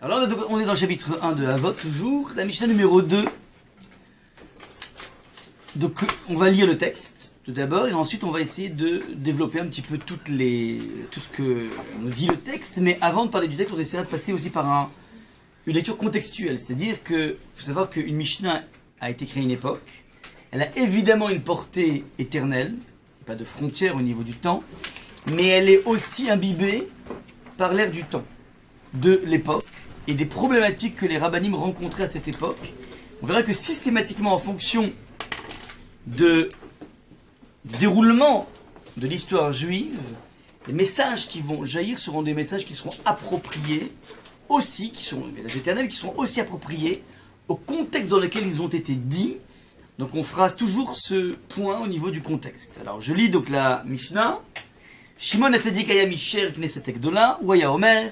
Alors là, on est dans le chapitre 1 de Avot, toujours, la Mishnah numéro 2. Donc, on va lire le texte, tout d'abord, et ensuite on va essayer de développer un petit peu tout ce que nous dit le texte. Mais avant de parler du texte, on essaiera de passer aussi par une lecture contextuelle. C'est-à-dire qu'il faut savoir qu'une Mishnah a été créée à une époque. Elle a évidemment une portée éternelle, pas de frontières au niveau du temps, mais elle est aussi imbibée par l'air du temps, de l'époque, et des problématiques que les rabbinim rencontraient à cette époque. On verra que systématiquement, en fonction du déroulement de l'histoire juive, les messages qui vont jaillir seront des messages qui seront appropriés aussi, qui sont des messages éternels, qui seront aussi appropriés au contexte dans lequel ils ont été dits. Donc on fera toujours ce point au niveau du contexte. Alors je lis donc la Mishnah. Shimon HaTzadik aya misher knesset gdola, ou aya omer,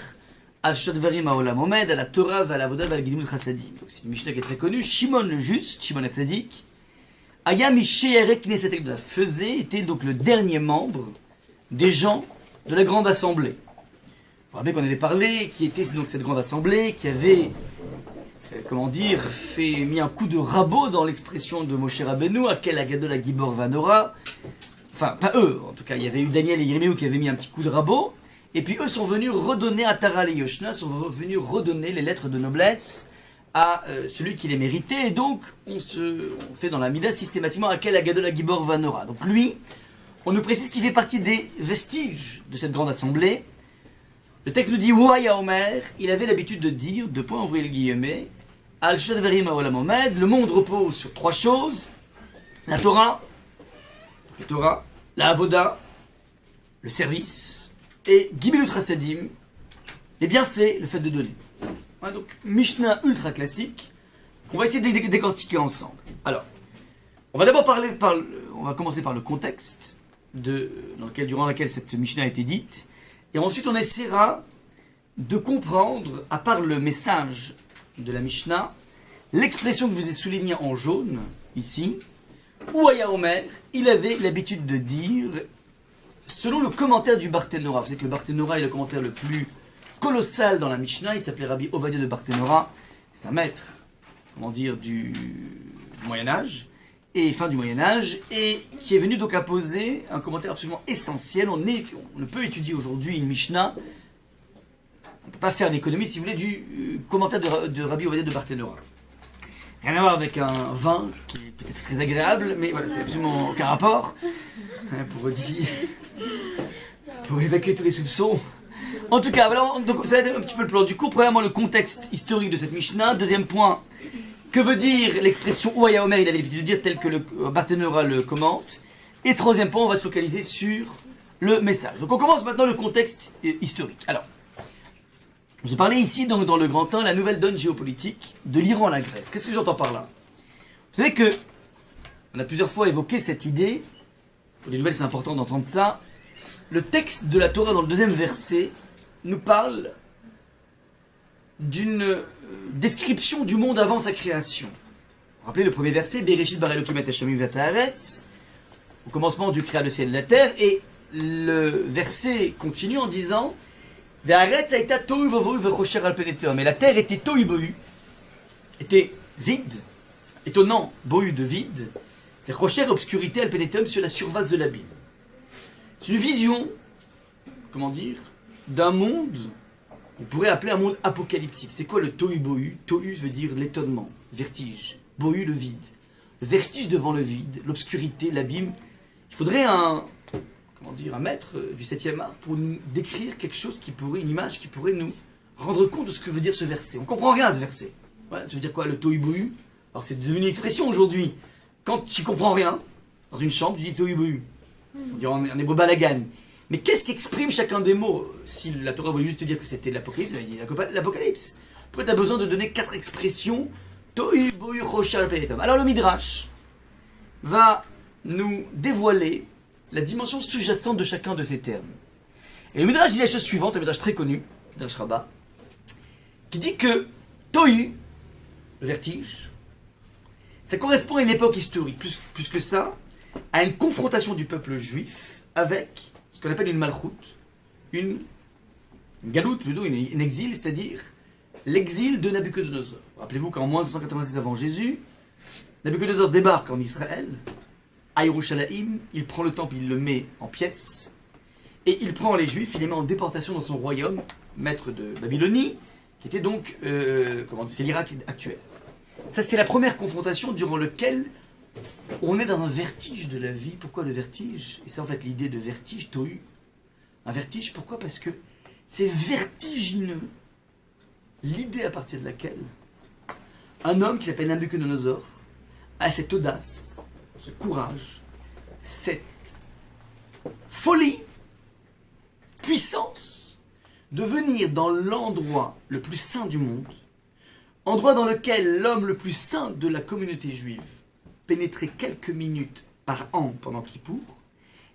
al shot dvarim haolam omed, al Torah, al avodah, al gidimut chassadim. Donc c'est une Mishnah qui est très connue. Shimon le juste, Shimon HaTzadik, aya misher knesset gdola, était donc le dernier membre des gens de la grande assemblée. Vous vous rappelez qu'on avait parlé, qui était donc cette grande assemblée, qui avait mis un coup de rabot dans l'expression de Moshe Rabbeinu, à quel agadol à Gibor Vanora. Enfin, pas eux, en tout cas, il y avait eu Daniel et Yirmiyahu qui avaient mis un petit coup de rabot, et puis eux sont venus redonner à Taral et Yoshna, sont venus redonner les lettres de noblesse à celui qui les méritait, et donc on fait dans la Mida systématiquement à quel agadol à Gibor Vanora. Donc lui, on nous précise qu'il fait partie des vestiges de cette grande assemblée. Le texte nous dit, Ouaya Omer, il avait l'habitude de dire, deux points, ouvrez le guillemets, Al Shadverim Haolam Omed, le monde repose sur trois choses, la Torah, la Avoda, le service, et Gimilut Chassadim, les bienfaits, le fait de donner. Voilà, donc, Mishnah ultra classique, qu'on va essayer de décortiquer ensemble. Alors, on va d'abord on va commencer par le contexte durant lequel cette Mishnah a été dite, et ensuite on essaiera de comprendre, à part le message de la Mishnah, l'expression que je vous ai soulignée en jaune, ici, où Aya Omer, il avait l'habitude de dire, selon le commentaire du Barthénora, vous savez que le Barthénora est le commentaire le plus colossal dans la Mishnah, il s'appelait Rabbi Ovadia de Barthénora, c'est un maître, du Moyen-Âge, et fin du Moyen-Âge, et qui est venu donc apposer un commentaire absolument essentiel. On ne peut étudier aujourd'hui une Mishnah, on ne peut pas faire l'économie, si vous voulez, du commentaire de Rabbi Ovadia de Barthénora. Rien à voir avec un vin qui est peut-être très agréable, mais voilà, c'est absolument aucun rapport. Pour évacuer tous les soupçons. En tout cas, voilà, donc ça va être un petit peu le plan du cours. Premièrement, le contexte historique de cette Mishnah. Deuxième point, que veut dire l'expression Ouaya Omer, il avait l'habitude de dire, tel que le Barthénora le commente. Et troisième point, on va se focaliser sur le message. Donc on commence maintenant le contexte historique. Alors, je vous ai parlé ici, donc, dans le grand temps, la nouvelle donne géopolitique de l'Iran à la Grèce. Qu'est-ce que j'entends par là? Vous savez que, on a plusieurs fois évoqué cette idée, pour les nouvelles c'est important d'entendre ça, le texte de la Torah dans le deuxième verset nous parle d'une description du monde avant sa création. Vous vous rappelez le premier verset, Bereshit bara Elokim et Hashamim v'et haaretz, au commencement du créa le ciel et la terre, et le verset continue en disant et la terre était tohu bohu, était vide, étonnant, bohu de vide, et rocher obscurité alpenetum sur la surface de l'abîme. C'est une vision, d'un monde qu'on pourrait appeler un monde apocalyptique. C'est quoi le tohu bohu? Tohu veut dire l'étonnement, vertige, bohu le vide. Le vertige devant le vide, l'obscurité, l'abîme. Il faudrait un maître du 7e art pour nous décrire une image qui pourrait nous rendre compte de ce que veut dire ce verset. On comprend rien à ce verset. Voilà, ça veut dire quoi le tohu bohu? Alors c'est devenu une expression aujourd'hui. Quand tu comprends rien, dans une chambre, tu dis tohu bohu. On dirait en hébreu balagan. Mais qu'est-ce qu'exprime chacun des mots? Si la Torah voulait juste te dire que c'était l'Apocalypse, elle dit l'Apocalypse. Pourquoi tu as besoin de donner 4 expressions? Tohu bohu roshar penetum. Alors le Midrash va nous dévoiler la dimension sous-jacente de chacun de ces termes. Et le Midrash dit la chose suivante, un Midrash très connu, Midrash Rabbah, qui dit que Tohu, le vertige, ça correspond à une époque historique, plus que ça, à une confrontation du peuple juif avec ce qu'on appelle une malchoute, une galoute plutôt, une exil, c'est-à-dire l'exil de Nabuchodonosor. Rappelez-vous qu'en moins 286 avant Jésus, Nabuchodonosor débarque en Israël, à Yerushalayim, il prend le temple, il le met en pièces, et il prend les Juifs, il les met en déportation dans son royaume, maître de Babylonie, qui était donc, c'est l'Irak actuel. Ça, c'est la première confrontation durant laquelle on est dans un vertige de la vie. Pourquoi le vertige? Et c'est en fait l'idée de vertige, tohu. Un vertige, pourquoi? Parce que c'est vertigineux. L'idée à partir de laquelle un homme qui s'appelle Nabuchodonosor a cette audace, ce courage, cette folie, puissance de venir dans l'endroit le plus saint du monde, endroit dans lequel l'homme le plus saint de la communauté juive pénétrait quelques minutes par an pendant Kippour,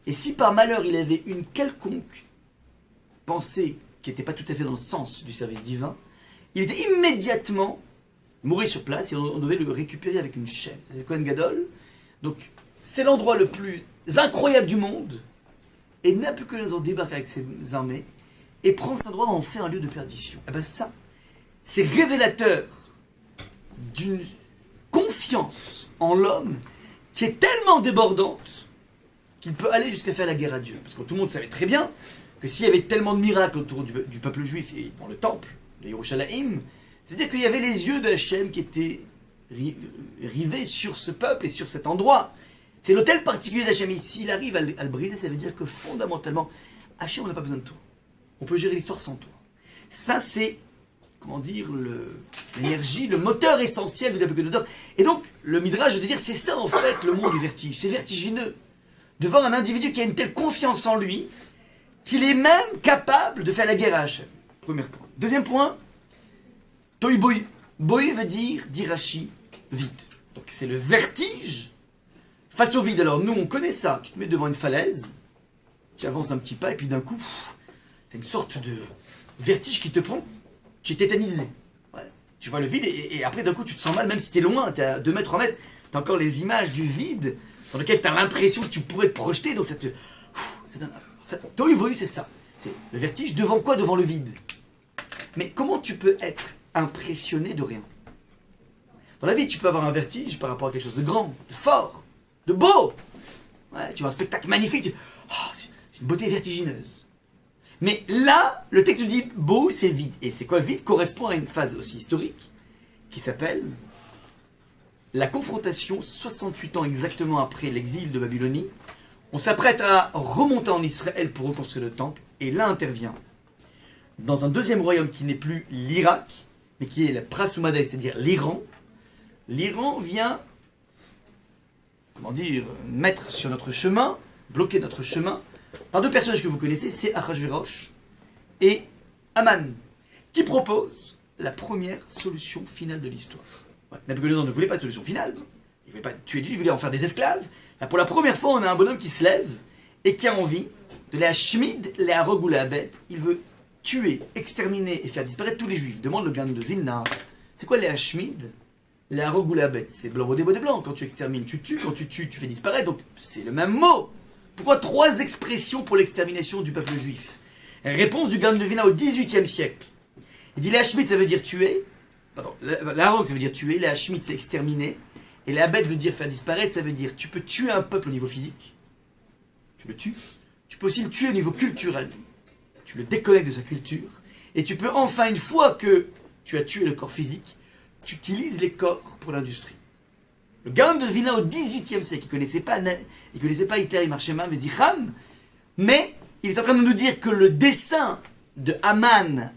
et si par malheur il avait une quelconque pensée qui n'était pas tout à fait dans le sens du service divin, il était immédiatement mouru sur place et on devait le récupérer avec une chaîne. C'est le Kohen Gadol. Donc c'est l'endroit le plus incroyable du monde, et Nabuchodonosor débarque avec ses armées et prend cet endroit en fait un lieu de perdition. Et bien ça, c'est révélateur d'une confiance en l'homme qui est tellement débordante qu'il peut aller jusqu'à faire la guerre à Dieu. Parce que tout le monde savait très bien que s'il y avait tellement de miracles autour du peuple juif et dans le temple de Yerushalayim, ça veut dire qu'il y avait les yeux d'Hachem qui étaient rivés sur ce peuple et sur cet endroit. C'est l'autel particulier d'Hachem. S'il arrive à le briser, ça veut dire que fondamentalement, Hachem, on n'a pas besoin de toi. On peut gérer l'histoire sans toi. Ça, c'est, comment dire, l'énergie, le moteur essentiel de Nabuchodonosor. Et donc, le Midrash, je veux dire, c'est ça en fait le monde du vertige. C'est vertigineux de voir un individu qui a une telle confiance en lui qu'il est même capable de faire la guerre à Hachem. Premier point. Deuxième point, Tohi Bohi. Bohi veut dire Rashi, vide. Donc c'est le vertige face au vide. Alors nous, on connaît ça. Tu te mets devant une falaise, tu avances un petit pas, et puis d'un coup, tu as une sorte de vertige qui te prend. Tu es tétanisé. Ouais. Tu vois le vide, et après d'un coup, tu te sens mal, même si tu es loin, tu es à 2 mètres, 3 mètres. Tu as encore les images du vide dans lequel tu as l'impression que tu pourrais te projeter. Donc ça te... Tohu Bohi, c'est ça. C'est le vertige devant quoi? Devant le vide. Mais comment tu peux être impressionné de rien? Dans la vie, tu peux avoir un vertige par rapport à quelque chose de grand, de fort, de beau. Ouais, tu vois un spectacle magnifique, c'est une beauté vertigineuse. Mais là, le texte dit beau, c'est vide. Et c'est quoi le vide? Correspond à une phase aussi historique qui s'appelle la confrontation 68 ans exactement après l'exil de Babylonie. On s'apprête à remonter en Israël pour reconstruire le temple, et là intervient, dans un deuxième royaume qui n'est plus l'Irak, mais qui est la Prasoumadeh, c'est-à-dire l'Iran. L'Iran vient, comment dire, mettre sur notre chemin, bloquer notre chemin, par 2 personnages que vous connaissez, c'est Achashverosh et Haman, qui proposent la première solution finale de l'histoire. Ouais, Nabuchodonosor ne voulait pas de solution finale, il ne voulait pas tuer Dieu, il voulait en faire des esclaves. Là, pour la première fois, on a un bonhomme qui se lève et qui a envie de la Shmid, la Harog ou la Abed. Il veut tuer, exterminer et faire disparaître tous les juifs. Demande le Gaon de Vilna. C'est quoi les Hashmid? Les Harog ou la Abed? C'est blanc, des blancs. Quand tu extermines, tu tues. Quand tu tues, tu fais disparaître. Donc c'est le même mot. Pourquoi 3 expressions pour l'extermination du peuple juif? Réponse du Gaon de Vilna au XVIIIe siècle. Il dit les Hashmid, ça veut dire tuer. Pardon, la Harog, ça veut dire tuer. Les Hashmid, c'est exterminer. Et la Abed veut dire faire disparaître. Ça veut dire tu peux tuer un peuple au niveau physique. Tu le tues. Tu peux aussi le tuer au niveau culturel. Tu le déconnectes de sa culture. Et tu peux enfin, une fois que tu as tué le corps physique, tu utilises les corps pour l'industrie. Le Gaon de Vilna au XVIIIe siècle, il ne connaissait pas Hitler, il marchait main, Vézicham, mais il est en train de nous dire que le dessein de Haman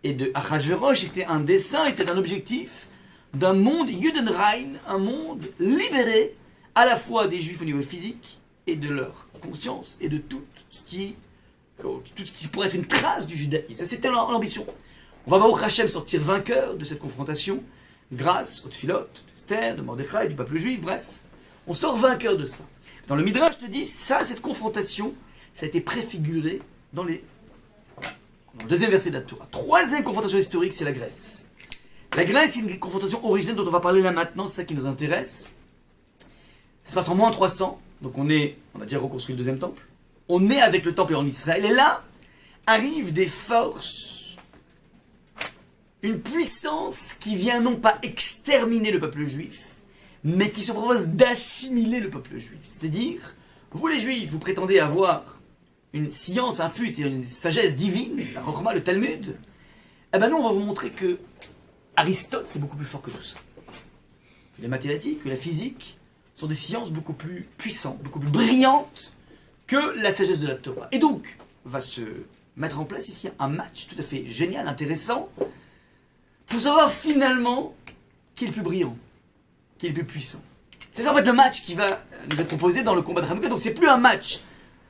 et de Achashverosh était un objectif d'un monde Judenrein, un monde libéré à la fois des Juifs au niveau physique et de leur conscience et de tout ce qui pourrait être une trace du judaïsme. Ça, c'était l'ambition. On va Baruch Hashem sortir vainqueur de cette confrontation grâce aux tfilotes d'Esther, de Mordechai, du peuple juif, bref. On sort vainqueur de ça. Dans le Midrash, je te dis, ça, cette confrontation, ça a été préfiguré dans le 2e verset de la Torah. 3e confrontation historique, c'est la Grèce. La Grèce, c'est une confrontation originelle dont on va parler là maintenant, c'est ça qui nous intéresse. Ça se passe en moins 300, donc on a déjà reconstruit le 2e temple. On est avec le temple en Israël, et là, arrivent des forces une puissance qui vient non pas exterminer le peuple juif, mais qui se propose d'assimiler le peuple juif. C'est-à-dire, vous les juifs, vous prétendez avoir une science infuse, c'est-à-dire une sagesse divine, la Chokhma, le Talmud. Eh ben nous, on va vous montrer que Aristote, c'est beaucoup plus fort que tout ça. Que les mathématiques, que la physique sont des sciences beaucoup plus puissantes, beaucoup plus brillantes que la sagesse de la Torah. Et donc, va se mettre en place ici un match tout à fait génial, intéressant, pour savoir finalement qui est le plus brillant, qui est le plus puissant. C'est ça en fait le match qui va nous être proposé dans le combat de Hanouka. Donc c'est plus un match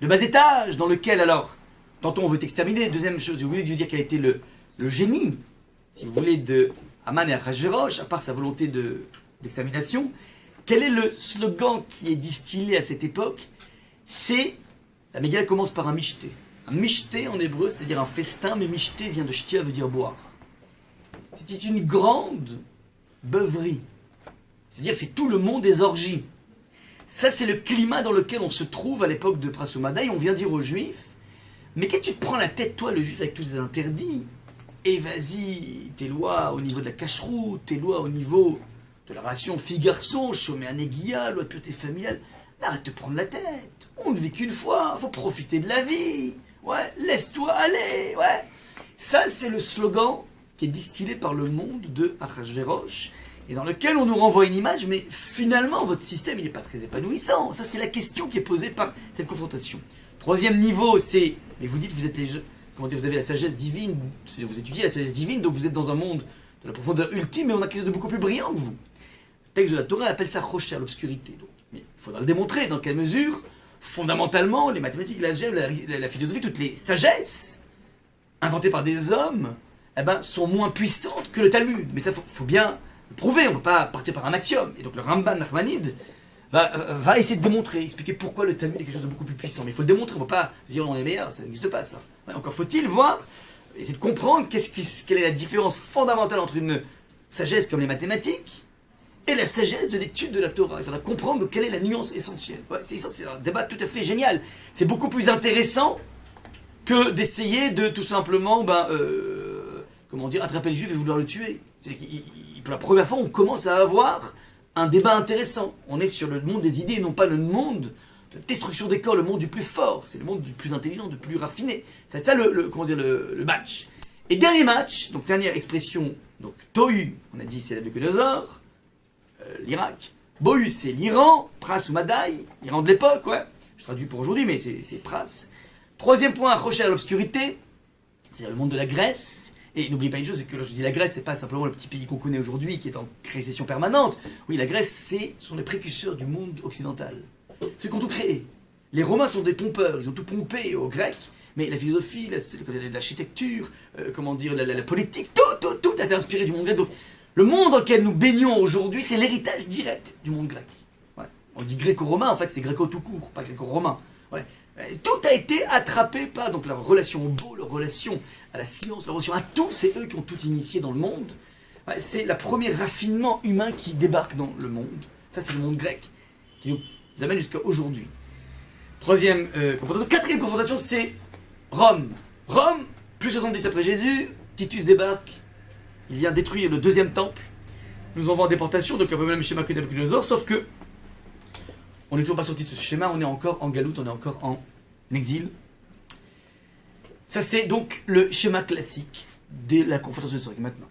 de bas étage dans lequel alors, tantôt on veut t'exterminer. Deuxième chose, je voulais vous dire quel a été le génie, si vous voulez, de Haman et Achashverosh, à part sa volonté d'extermination. Quel est le slogan qui est distillé à cette époque? C'est, la Megillah commence par un mishté. Un mishté en hébreu, c'est-à-dire un festin, mais mishté vient de shtia, veut dire boire. C'est une grande beuverie. C'est-à-dire c'est tout le monde des orgies. Ça c'est le climat dans lequel on se trouve à l'époque de Prasumadaï. On vient dire aux juifs, mais qu'est-ce que tu te prends la tête toi le juif avec tous ces interdits? Et vas-y, tes lois au niveau de la cacheroute, tes lois au niveau de la ration fille-garçon, chômé à néguia, loi de pureté familiale. Arrête de te prendre la tête. On ne vit qu'une fois, faut profiter de la vie. Ouais, laisse-toi aller, ouais. Ça c'est le slogan qui est distillé par le monde de Achashverosh, et dans lequel on nous renvoie une image, mais finalement, votre système, il n'est pas très épanouissant. Ça, c'est la question qui est posée par cette confrontation. Troisième niveau, c'est, mais vous dites, vous êtes comment dire, vous avez la sagesse divine, vous étudiez la sagesse divine, donc vous êtes dans un monde de la profondeur ultime, mais on a quelque chose de beaucoup plus brillant que vous. Le texte de la Torah appelle ça Rocher, l'obscurité. Donc, mais il faudra le démontrer, dans quelle mesure, fondamentalement, les mathématiques, l'algèbre, la philosophie, toutes les sagesses inventées par des hommes, eh ben, sont moins puissantes que le Talmud. Mais ça, faut bien le prouver, on ne peut pas partir par un axiome. Et donc le Ramban Nachmanide va essayer de démontrer, expliquer pourquoi le Talmud est quelque chose de beaucoup plus puissant. Mais il faut le démontrer, on ne peut pas dire on est meilleur, ça n'existe pas ça. Ouais, encore faut-il voir, essayer de comprendre quelle est la différence fondamentale entre une sagesse comme les mathématiques et la sagesse de l'étude de la Torah. Il faudra comprendre quelle est la nuance essentielle. Ouais, c'est un débat tout à fait génial. C'est beaucoup plus intéressant que d'essayer de tout simplement comment dire, attraper le juif et vouloir le tuer. Pour la première fois, on commence à avoir un débat intéressant. On est sur le monde des idées, non pas le monde de la destruction des corps, le monde du plus fort. C'est le monde du plus intelligent, du plus raffiné. C'est ça le match. Et dernier match, donc dernière expression, donc Tohu, on a dit c'est la Nabuchodonosor, l'Irak. Bohu, c'est l'Iran, Pras ou Madaï, l'Iran de l'époque, ouais. Je traduis pour aujourd'hui, mais c'est Pras. Troisième point, accroché à l'obscurité, c'est le monde de la Grèce. Et n'oubliez pas une chose, c'est que lorsque je dis la Grèce, c'est pas simplement le petit pays qu'on connaît aujourd'hui qui est en récession permanente. Oui, la Grèce, ce sont les précurseurs du monde occidental. Ceux qui ont tout créé. Les Romains sont des pompeurs, ils ont tout pompé aux Grecs, mais la philosophie, l'architecture, la politique, tout a été inspiré du monde grec. Donc, le monde dans lequel nous baignons aujourd'hui, c'est l'héritage direct du monde grec. Ouais. On dit gréco-romain, en fait, c'est gréco tout court, pas gréco-romain. Ouais. Tout a été attrapé par donc, leur relation au beau, leur relation à la science, leur relation à tout, c'est eux qui ont tout initié dans le monde. Ouais, c'est le premier raffinement humain qui débarque dans le monde. Ça, c'est le monde grec, qui nous amène jusqu'à aujourd'hui. Troisième confrontation. Quatrième confrontation, c'est Rome. Rome, plus 70 après Jésus, Titus débarque, il vient détruire le deuxième temple, nous envoie en déportation, donc un peu le même schéma que Nabuchodonosor, sauf que on n'est toujours pas sorti de ce schéma, on est encore en galoute, on est encore en exil. Ça c'est donc le schéma classique de la confrontation historique. Maintenant,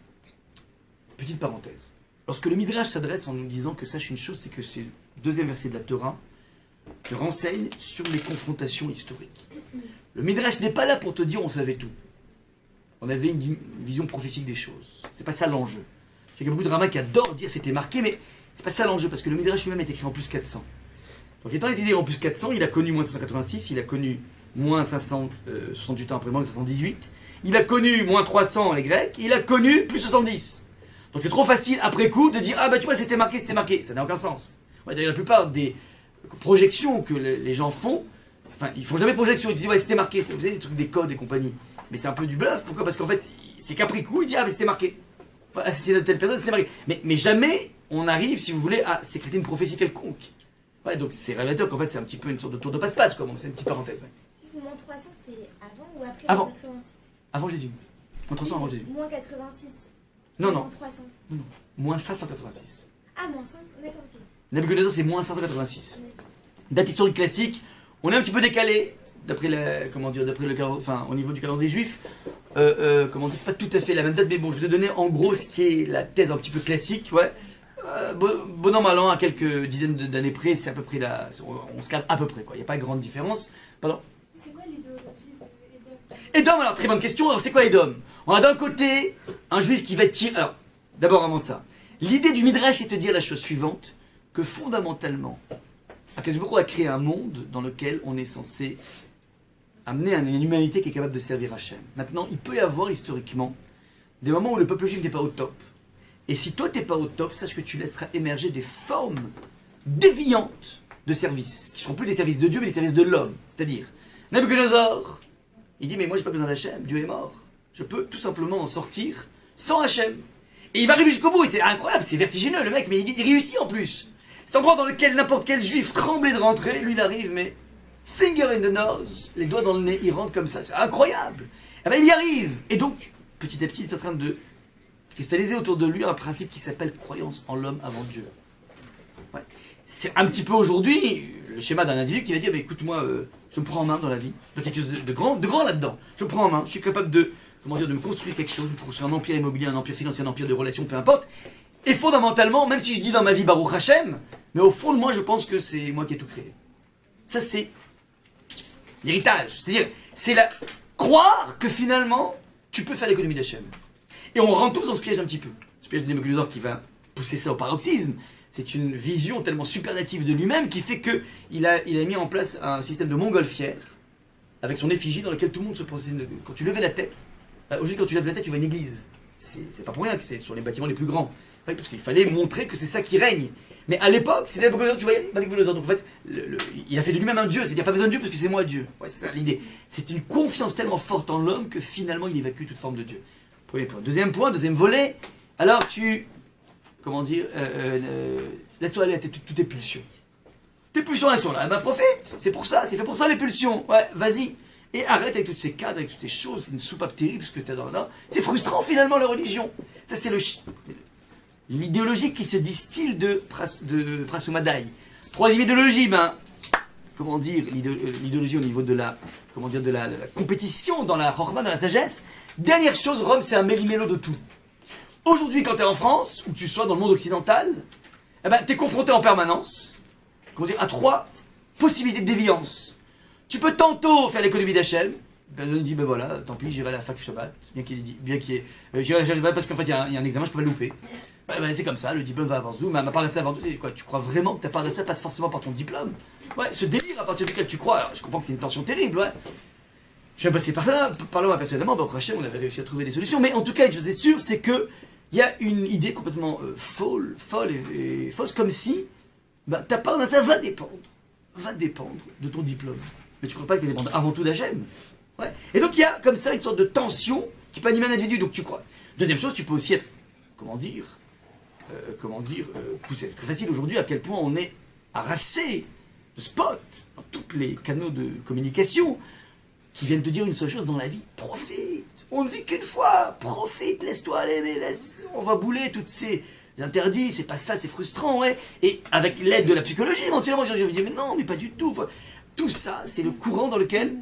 petite parenthèse. Lorsque le Midrash s'adresse en nous disant que sache une chose, c'est que c'est le deuxième verset de la Torah te renseigne sur les confrontations historiques. Le Midrash n'est pas là pour te dire on savait tout. On avait une vision prophétique des choses. C'est pas ça l'enjeu. Il y a beaucoup de rabbins qui adorent dire c'était marqué, mais c'est pas ça l'enjeu, parce que le Midrash lui-même est écrit en plus 400. Donc étant été dit en plus 400, il a connu moins 586, il a connu moins 568 ans après moins 518, il a connu moins 300 les Grecs, il a connu plus 70. Donc c'est trop facile après coup de dire ah bah tu vois c'était marqué, ça n'a aucun sens. Ouais, d'ailleurs la plupart des projections que les gens font, enfin ils font jamais projection, ils disent ouais c'était marqué, vous avez des trucs des codes et compagnie. Mais c'est un peu du bluff, pourquoi? Parce qu'en fait c'est qu'après coup il dit ah mais c'était marqué. Assassiner de telle personne, c'était marqué. Mais jamais on arrive, si vous voulez, à sécréter une prophétie quelconque. Ouais, donc c'est révélateur qu'en fait c'est un petit peu une sorte de tour de passe-passe, quoi. Bon, c'est une petite parenthèse. Ouais. Juste moins 300, c'est avant ou après Avant. 86? Avant Jésus. Moins 300 avant Jésus. Moins 86, Non, non. Moins 300. Moins 586. Ah, moins 500, d'accord, ok. Nabucodonosor, c'est moins 586. D'accord. Date historique classique. On est un petit peu décalé, d'après la, comment dire, d'après le, enfin, au niveau du calendrier juif. Comment dire, c'est pas tout à fait la même date, mais bon, je vous ai donné en gros ce qui est la thèse un petit peu classique, ouais. Bon an, mal an, à quelques dizaines d'années près, c'est à peu près là, on se cadre à peu près, quoi. Il n'y a pas de grande différence. Pardon. C'est quoi l'idéologie de Edom? Edom, alors très bonne question. Alors c'est quoi Edom? On a d'un côté un juif qui va tirer. Alors, d'abord avant de ça, l'idée du Midrash c'est de te dire la chose suivante, que fondamentalement, Akadosh Baruch Hu a créé un monde dans lequel on est censé amener une humanité qui est capable de servir Hachem. Maintenant, il peut y avoir historiquement des moments où le peuple juif n'est pas au top. Et si toi t'es pas au top, sache que tu laisseras émerger des formes déviantes de services, qui seront plus des services de Dieu mais des services de l'homme. C'est-à-dire, Nabucodonosor, il dit mais moi j'ai pas besoin d'Hachem, Dieu est mort. Je peux tout simplement en sortir sans Hachem. Et il va arriver jusqu'au bout, et c'est incroyable, c'est vertigineux le mec, mais il réussit en plus. C'est un endroit dans lequel n'importe quel juif tremblait de rentrer, lui il arrive, mais finger in the nose, les doigts dans le nez, il rentre comme ça, c'est incroyable. Et ben il y arrive, et donc petit à petit il est en train de cristalliser autour de lui un principe qui s'appelle croyance en l'homme avant Dieu. Ouais. C'est un petit peu aujourd'hui le schéma d'un individu qui va dire bah, écoute moi je me prends en main dans la vie, de quelque chose de grand là-dedans, je me prends en main, je suis capable de, comment dire, de me construire quelque chose, je me construire un empire immobilier, un empire financier, un empire de relations, peu importe. Et fondamentalement, même si je dis dans ma vie Baruch Hashem, mais au fond de moi je pense que c'est moi qui ai tout créé. Ça c'est l'héritage, c'est-à-dire c'est la croire que finalement tu peux faire l'économie d'Hachem. Et on rentre tous dans ce piège un petit peu. Ce piège de Nabucodonosor qui va pousser ça au paroxysme. C'est une vision tellement superlative de lui-même qui fait qu'il a mis en place un système de montgolfière avec son effigie dans lequel tout le monde se posait. Quand tu levais la tête, aujourd'hui quand tu lèves la tête tu vois une église. C'est pas pour rien que c'est sur les bâtiments les plus grands. Ouais, parce qu'il fallait montrer que c'est ça qui règne. Mais à l'époque, c'était Nabucodonosor, tu voyais Nabucodonosor. Donc en fait, il a fait de lui-même un dieu. C'est-à-dire qu'il n'y a pas besoin de Dieu parce que c'est moi Dieu. Ouais, c'est ça l'idée. C'est une confiance tellement forte en l'homme que finalement il évacue toute forme de Dieu. Premier point. Deuxième point, deuxième volet. Alors tu, comment dire, laisse-toi aller à toutes tes pulsions. Tes pulsions elles sont là, bah profite. C'est pour ça, c'est fait pour ça les pulsions. Ouais, vas-y. Et arrête avec toutes ces cadres, avec toutes ces choses. C'est une soupape terrible ce que tu as dans là. C'est frustrant finalement la religion. Ça c'est l'idéologie qui se distille de Prasumadaï. Troisième idéologie, ben, comment dire, l'idéologie au niveau de la, comment dire, de la compétition dans la chorma, dans la sagesse. Dernière chose, Rome, c'est un méli-mélo de tout. Aujourd'hui, quand tu es en France, ou tu sois dans le monde occidental, eh ben, tu es confronté en permanence, comment dire, à trois possibilités de déviance. Tu peux tantôt faire l'économie d'Hachem. Ben, on dit, ben voilà, tant pis, j'irai à la fac Shabbat, bien qu'il y ait, j'irai à la Shabbat parce qu'en fait, il y a un examen, je peux pas le louper. Ben, c'est comme ça, le diplôme va avant tout, mais ma part d'essai avant tout, c'est quoi? Tu crois vraiment que ta part d'essai passe forcément par ton diplôme? Ouais, ce délire à partir duquel tu crois, alors, je comprends que c'est une tension terrible, ouais. Je vais passer par là, moi personnellement, donc Rachel, on avait réussi à trouver des solutions, mais en tout cas, une chose est sûre, c'est que il y a une idée complètement folle et fausse, comme si bah, ta part d'essai va dépendre de ton diplôme. Mais tu crois pas qu'elle dépend avant tout d'Hachem? Ouais. Et donc il y a comme ça une sorte de tension qui peut animer un individu, donc tu crois. Deuxième chose, tu peux aussi être, poussé. C'est très facile aujourd'hui à quel point on est harassé de spots dans tous les canaux de communication qui viennent te dire une seule chose dans la vie: profite. On ne vit qu'une fois, profite, laisse-toi aller, mais on va bouler toutes ces interdits, c'est pas ça, c'est frustrant, ouais. Et avec l'aide de la psychologie, éventuellement, je vais dire, mais non, mais pas du tout. Tout ça, c'est le courant dans lequel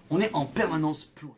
on est en permanence plongé.